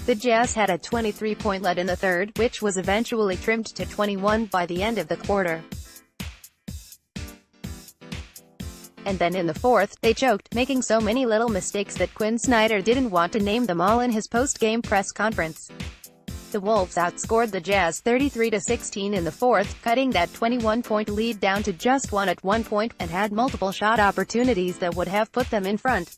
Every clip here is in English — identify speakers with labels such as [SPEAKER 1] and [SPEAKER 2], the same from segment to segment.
[SPEAKER 1] The Jazz had a 23-point lead in the third, which was eventually trimmed to 21 by the end of the quarter. And then in the fourth, they choked, making so many little mistakes that Quin Snyder didn't want to name them all in his post-game press conference. The Wolves outscored the Jazz 33-16 in the fourth, cutting that 21-point lead down to just one at one point, and had multiple shot opportunities that would have put them in front.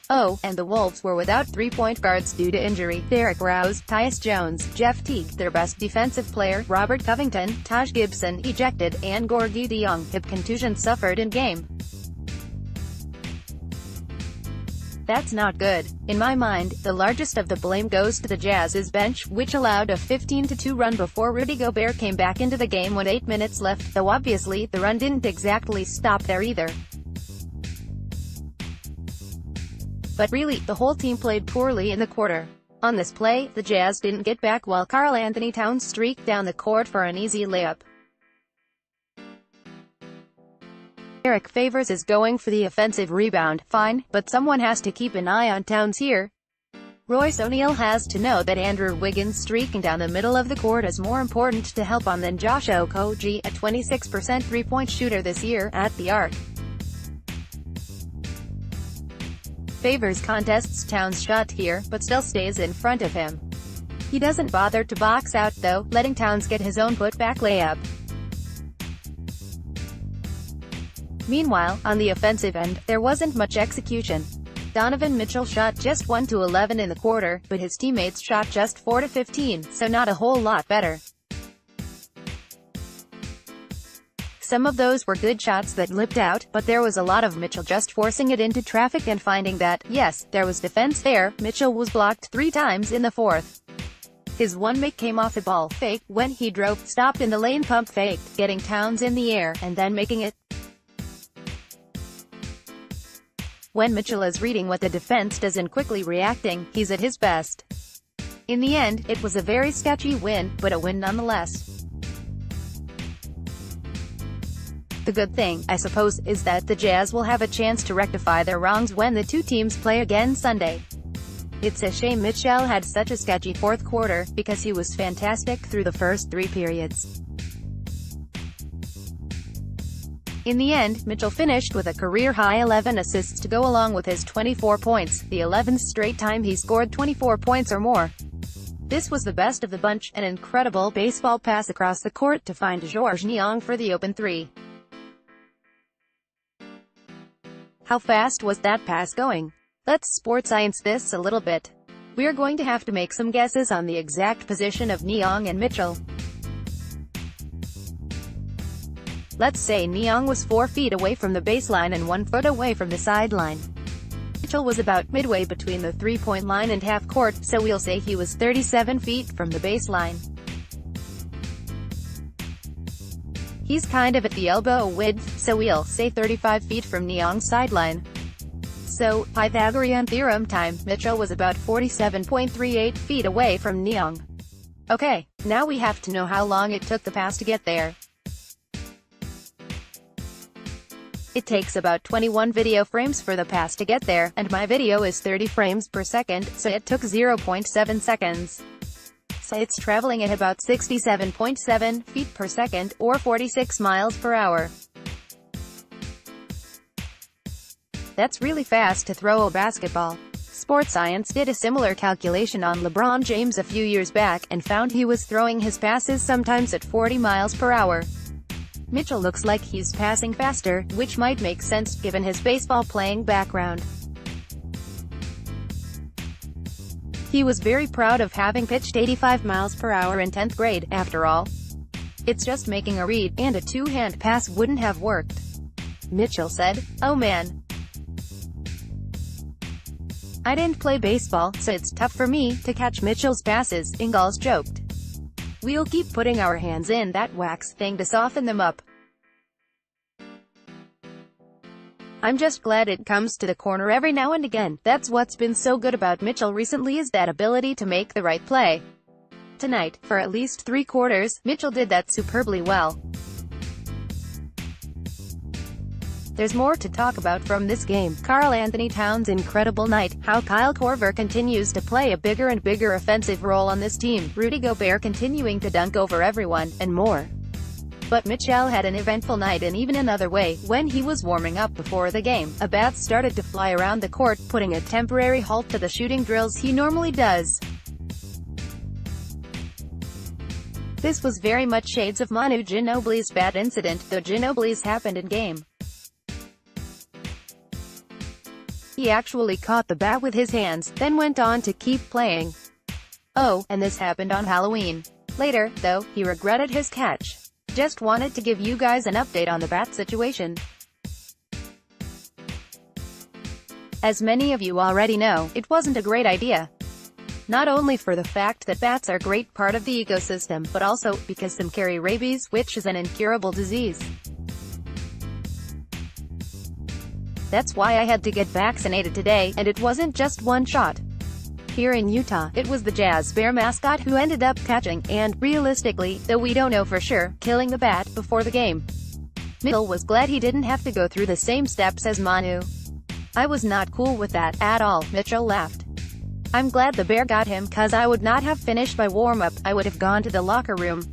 [SPEAKER 1] Oh, and the Wolves were without three-point guards due to injury. Derrick Rose, Tyus Jones, Jeff Teague, their best defensive player, Robert Covington, Taj Gibson, ejected, and Gorgui Dieng, hip contusion suffered in game. That's not good. In my mind, the largest of the blame goes to the Jazz's bench, which allowed a 15-2 run before Rudy Gobert came back into the game with 8 minutes left, though obviously, the run didn't exactly stop there either. But really, the whole team played poorly in the quarter. On this play, the Jazz didn't get back while Karl-Anthony Towns streaked down the court for an easy layup. Derek Favors is going for the offensive rebound, fine, but someone has to keep an eye on Towns here. Royce O'Neal has to know that Andrew Wiggins streaking down the middle of the court is more important to help on than Josh Okogie, a 26% three-point shooter this year, at the arc. Favors contests Towns' shot here, but still stays in front of him. He doesn't bother to box out though, letting Towns get his own putback layup. Meanwhile, on the offensive end, there wasn't much execution. Donovan Mitchell shot just 1-11 in the quarter, but his teammates shot just 4-15, so not a whole lot better. Some of those were good shots that lipped out, but there was a lot of Mitchell just forcing it into traffic and finding that, yes, there was defense there. Mitchell was blocked 3 times in the fourth. His one make came off a ball fake, when he drove, stopped in the lane, pump faked, getting Towns in the air, and then making it. When Mitchell is reading what the defense does and quickly reacting, he's at his best. In the end, it was a very sketchy win, but a win nonetheless. The good thing, I suppose, is that the Jazz will have a chance to rectify their wrongs when the two teams play again Sunday. It's a shame Mitchell had such a sketchy fourth quarter, because he was fantastic through the first 3 periods. In the end, Mitchell finished with a career-high 11 assists to go along with his 24 points, the 11th straight time he scored 24 points or more. This was the best of the bunch, an incredible baseball pass across the court to find Georges Niang for the open 3. How fast was that pass going? Let's sports science this a little bit. We're going to have to make some guesses on the exact position of Niang and Mitchell. Let's say Niang was 4 feet away from the baseline and 1 foot away from the sideline. Mitchell was about midway between the three-point line and half court, so we'll say he was 37 feet from the baseline. He's kind of at the elbow width, so we'll say 35 feet from Niang's sideline. So, Pythagorean theorem time, Mitchell was about 47.38 feet away from Niang. Okay, now we have to know how long it took the pass to get there. It takes about 21 video frames for the pass to get there, and my video is 30 frames per second, so it took 0.7 seconds. So it's traveling at about 67.7 feet per second, or 46 miles per hour. That's really fast to throw a basketball. Sports Science did a similar calculation on LeBron James a few years back, and found he was throwing his passes sometimes at 40 miles per hour. Mitchell looks like he's passing faster, which might make sense, given his baseball-playing background. He was very proud of having pitched 85 miles per hour in 10th grade, after all. It's just making a read, and a two-hand pass wouldn't have worked. Mitchell said, "Oh man. I didn't play baseball, so it's tough for me to catch Mitchell's passes," Ingalls joked. "We'll keep putting our hands in that wax thing to soften them up. I'm just glad it comes to the corner every now and again. That's what's been so good about Mitchell recently, is that ability to make the right play." Tonight, for at least 3 quarters, Mitchell did that superbly well. There's more to talk about from this game. Karl Anthony Towns' incredible night, how Kyle Korver continues to play a bigger and bigger offensive role on this team, Rudy Gobert continuing to dunk over everyone, and more. But Mitchell had an eventful night in even another way. When he was warming up before the game, a bat started to fly around the court, putting a temporary halt to the shooting drills he normally does. This was very much shades of Manu Ginobili's bat incident, though Ginobili's happened in-game. He actually caught the bat with his hands, then went on to keep playing. Oh, and this happened on Halloween. Later, though, he regretted his catch. Just wanted to give you guys an update on the bat situation. As many of you already know, it wasn't a great idea. Not only for the fact that bats are a great part of the ecosystem, but also because some carry rabies, which is an incurable disease. That's why I had to get vaccinated today, and it wasn't just one shot. Here in Utah, it was the Jazz Bear mascot who ended up catching, and, realistically, though we don't know for sure, killing the bat before the game. Mitchell was glad he didn't have to go through the same steps as Manu. I was not cool with that, at all, Mitchell laughed. I'm glad the Bear got him, cause I would not have finished my warm-up, I would have gone to the locker room.